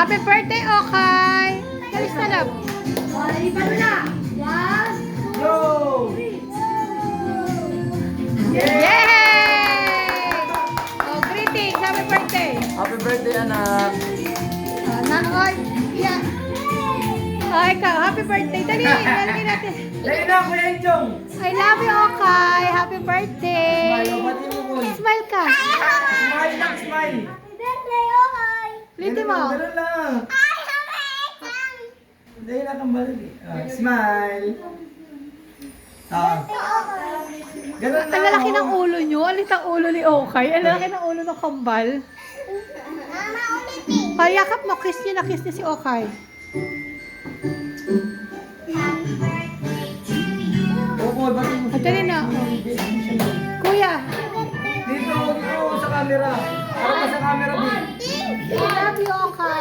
Happy birthday, Okay! Kalis na love. Ipan mo na. One, Go! Yay! Oh, greetings. Happy birthday. Happy birthday, anak! Oy, yeah. Oh, ikaw, happy birthday. Dali, dali natin. Dali na, Kuya Enchong! I love you, Okay. Happy birthday. Smile, pati mo ko. Smile ka. Smile lang, smile! birthday, okay. Liti mo. Ganun lang. Dali na kang balik. Smile! Ganun lang. Ang lalaki ng ulo nyo. Alit ang ulo ni Okay. Ang lalaki ng ulo ng kambal. Mama, ulit eh. Payakap mo, kiss niya na kiss niya si Okay. Happy birthday to you. Oo, pati mo. At dali na. Kuya, Dito sa camera. Para pa sa camera, B. I love you, Okay.